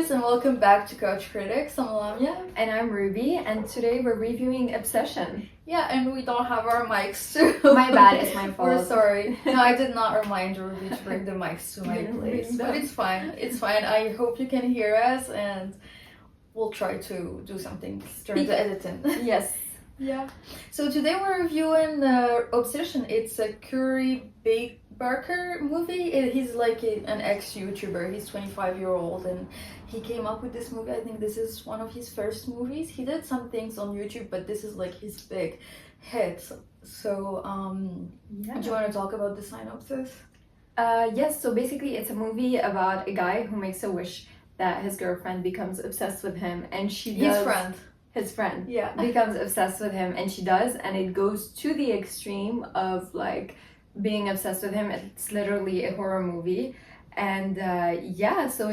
guys, and welcome back to Couch Critics. I'm Lamia. And I'm Ruby, and today we're reviewing Obsession. Yeah, and we don't have our mics too. My bad, it's my fault. We're sorry. No, I did not remind Ruby to bring the mics to my place, but it's fine. It's fine. I hope you can hear us, and we'll try to do something during the editing. Yes. Yeah. So today we're reviewing Obsession. It's a Curry Barker movie. He's like an ex-YouTuber. He's 25-year-old, and he came up with this movie. I think this is one of his first movies. He did some things on YouTube, but this is like his big hit. So, Yeah. do you want to talk about the synopsis? Yes, so basically it's a movie about a guy who makes a wish that his girlfriend becomes obsessed with him, and she does... His friend Yeah. becomes obsessed with him, and she does, and it goes to the extreme of like being obsessed with him. It's literally a horror movie, and so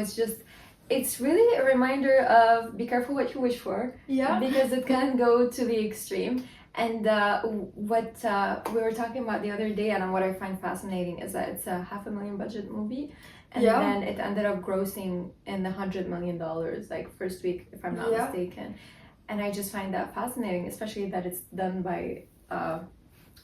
it's really a reminder of be careful what you wish for, Yeah. because it can go to the extreme. And what we were talking about the other day, and what I find fascinating, is that it's a $500,000 budget movie, and Yeah. then it ended up grossing in the $100 million like first week, if I'm not Yeah. mistaken. And I just find that fascinating, especially that it's done by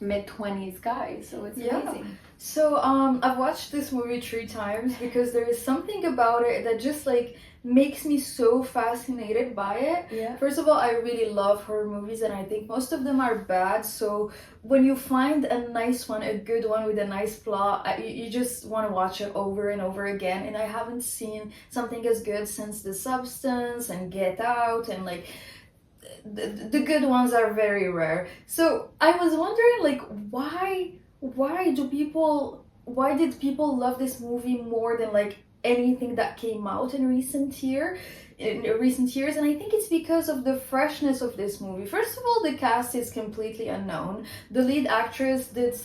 mid-20s guy, so it's Yeah. amazing. So I've watched this movie 3 times because there is something about it that just like makes me so fascinated by it. Yeah. First of all, I really love horror movies, and I think most of them are bad. So when you find a nice one, a good one with a nice plot, you just want to watch it over and over again. And I haven't seen something as good since The Substance and Get Out, and like the good ones are very rare. So I was wondering, like, why did people love this movie more than like anything that came out in recent years? And I think it's because of the freshness of this movie. First of all, the cast is completely unknown. The lead actress did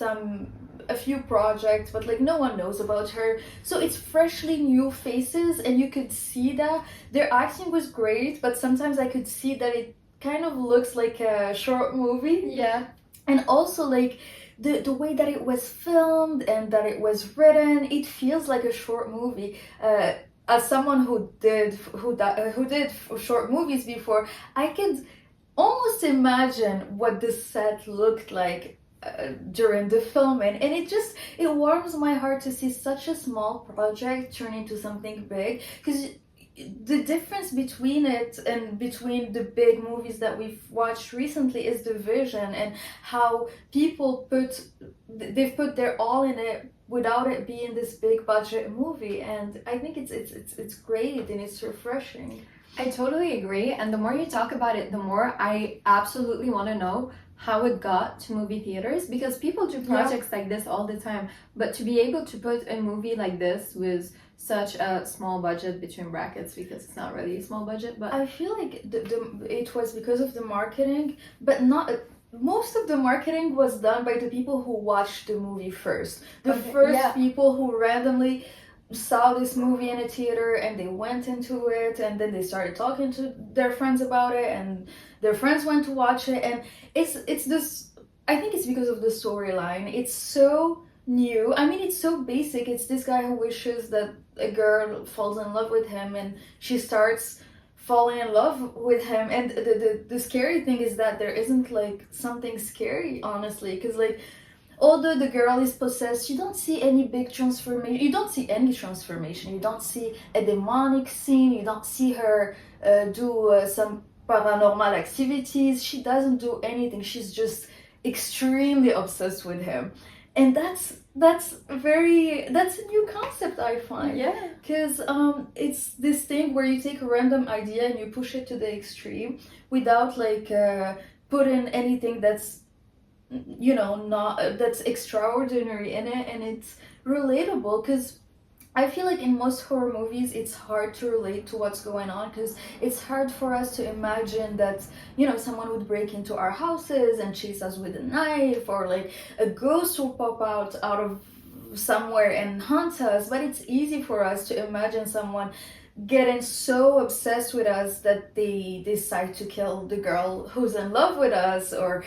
a few projects, but like no one knows about her, so it's freshly new faces, and you could see that their acting was great, but sometimes I could see that it kind of looks like a short movie. Yeah. And also like the way that it was filmed and that it was written, it feels like a short movie. As someone who did short movies before, I could almost imagine what the set looked like during the filming, and it warms my heart to see such a small project turn into something big, because the difference between it and between the big movies that we've watched recently is the vision, and how people they've put their all in it without it being this big budget movie. And I think it's great and it's refreshing. I totally agree, and the more you talk about it, the more I absolutely want to know how it got to movie theaters, because people do projects like this all the time, but to be able to put a movie like this with such a small budget, between brackets, because it's not really a small budget, but I feel like it was because of the marketing, but not most of the marketing was done by the people who watched the movie first. The first people who randomly saw this movie in a theater, and they went into it, and then they started talking to their friends about it, and their friends went to watch it. And it's this, I think it's because of the storyline. It's so new. I mean, it's so basic. It's this guy who wishes that a girl falls in love with him, and she starts falling in love with him. And the scary thing is that there isn't like something scary, honestly, because like although the girl is possessed, you don't see any big transformation. You don't see any transformation. You don't see a demonic scene. You don't see her do some paranormal activities. She doesn't do anything. She's just extremely obsessed with him. And that's a new concept, I find. yeah. Because it's this thing where you take a random idea and you push it to the extreme without like putting anything that's not that's extraordinary in it, and it's relatable. Because I feel like in most horror movies it's hard to relate to what's going on, because it's hard for us to imagine that someone would break into our houses and chase us with a knife, or like a ghost will pop out of somewhere and hunt us. But it's easy for us to imagine someone getting so obsessed with us that they decide to kill the girl who's in love with us, or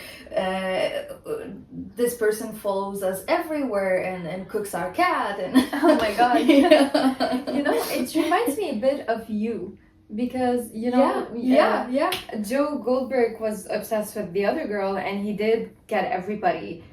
this person follows us everywhere and cooks our cat, and Oh my god. yeah. You know, it reminds me a bit of You. because you know yeah. Joe Goldberg was obsessed with the other girl, and he did get everybody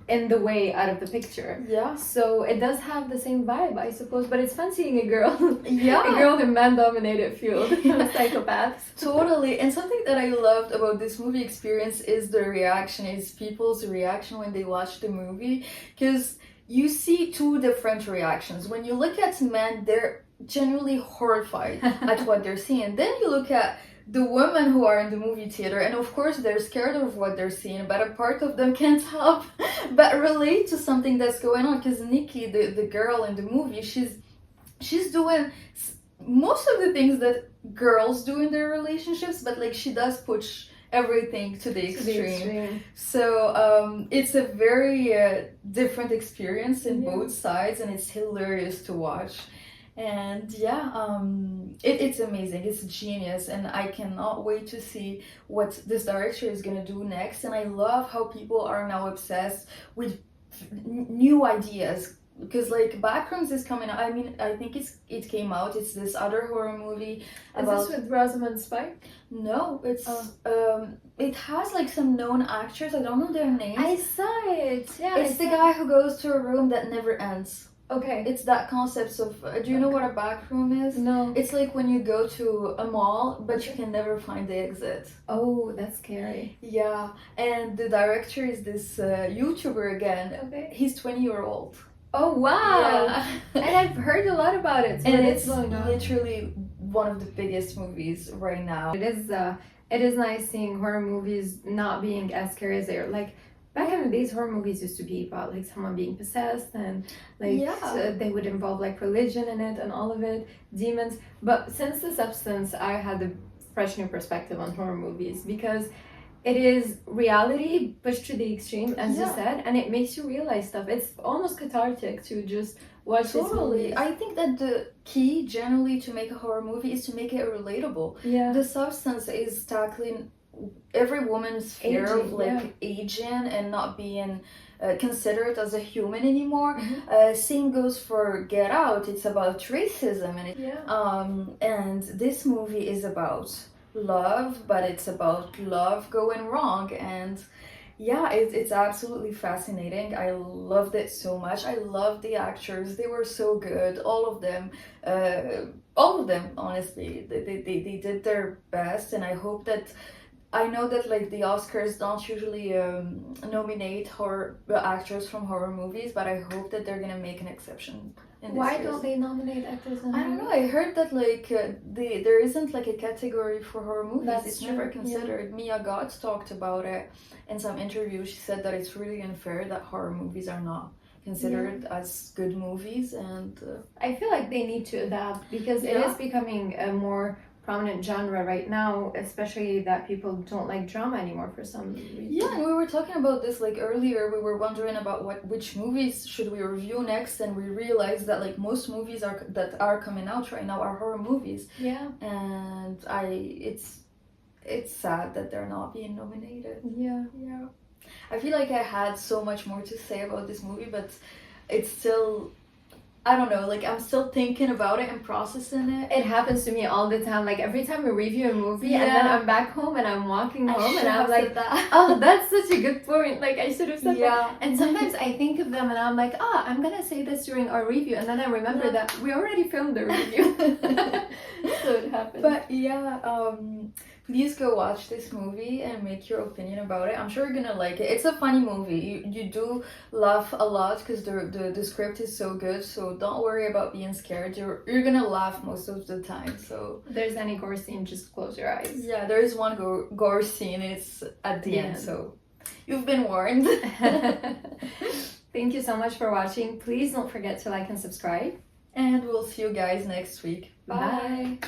in the way out of the picture. Yeah. So it does have the same vibe, I suppose, but it's fun seeing a girl, Yeah. a girl in man-dominated field, psychopaths. Totally. And something that I loved about this movie experience is the reaction, is people's reaction when they watch the movie, because you see two different reactions. When you look at men, they're genuinely horrified at what they're seeing. Then you look at the women who are in the movie theater, and of course they're scared of what they're seeing, but a part of them can't help but relate to something that's going on, because Nikki, the girl in the movie, she's doing most of the things that girls do in their relationships, but like she does push everything to the extreme. So it's a very different experience in both sides, and it's hilarious to watch. And yeah, it's amazing. It's genius, and I cannot wait to see what this director is gonna do next. And I love how people are now obsessed with new ideas, because like Backrooms is coming out. I mean, I think it came out. It's this other horror movie about. Is this with Rosamund Spike? No, it's it has like some known actors. I don't know their names. I saw it. Yeah, it's the guy who goes to a room that never ends. Okay. It's that concept of, do you know what a back room is? No. It's like when you go to a mall, but you can never find the exit. Oh, that's scary. Yeah, and the director is this YouTuber again. Okay. He's 20-year-old. Oh, wow. Yeah. And I've heard a lot about it. So and it's literally one of the biggest movies right now. It is nice seeing horror movies not being as scary as they're like. Back in the days, horror movies used to be about like someone being possessed, and like they would involve like religion in it and all of it, demons. But since The Substance, I had a fresh new perspective on horror movies, because it is reality pushed to the extreme, as you said, and it makes you realize stuff. It's almost cathartic to just watch this movie. I think that the key generally to make a horror movie is to make it relatable. Yeah. The Substance is tackling every woman's fear of like aging and not being considered as a human anymore. Same goes for Get Out. It's about racism, and this movie is about love, but it's about love going wrong. And yeah, it's absolutely fascinating. I loved it so much. I loved the actors. They were so good, all of them, honestly. They did their best, and I know that like the Oscars don't usually nominate actors from horror movies, but I hope that they're gonna make an exception. Why don't they nominate actors? I don't know. I heard that like there isn't like a category for horror movies. It's never considered. Mia Goth talked about it in some interview. She said that it's really unfair that horror movies are not considered as good movies, and I feel like they need to adapt, because it is becoming a more prominent genre right now, especially that people don't like drama anymore for some reason. Yeah, and we were talking about this like earlier. We were wondering about which movies should we review next, and we realized that like most movies that are coming out right now are horror movies. Yeah. And it's sad that they're not being nominated. Yeah. I feel like I had so much more to say about this movie, but it's still, I don't know, like I'm still thinking about it and processing it. It happens to me all the time. Like every time we review a movie and then I'm back home and I'm walking home and I'm like, oh, that's such a good point. Like I should have said that. And sometimes I think of them and I'm like, I'm gonna say this during our review, and then I remember that we already filmed the review. So it happens. But please go watch this movie and make your opinion about it. I'm sure you're gonna like it. It's a funny movie. You do laugh a lot because the script is so good. So don't worry about being scared. You're gonna laugh most of the time. So if there's any gore scene, just close your eyes. Yeah, there is one gore scene. It's at the end. So you've been warned. Thank you so much for watching. Please don't forget to like and subscribe. And we'll see you guys next week. Bye.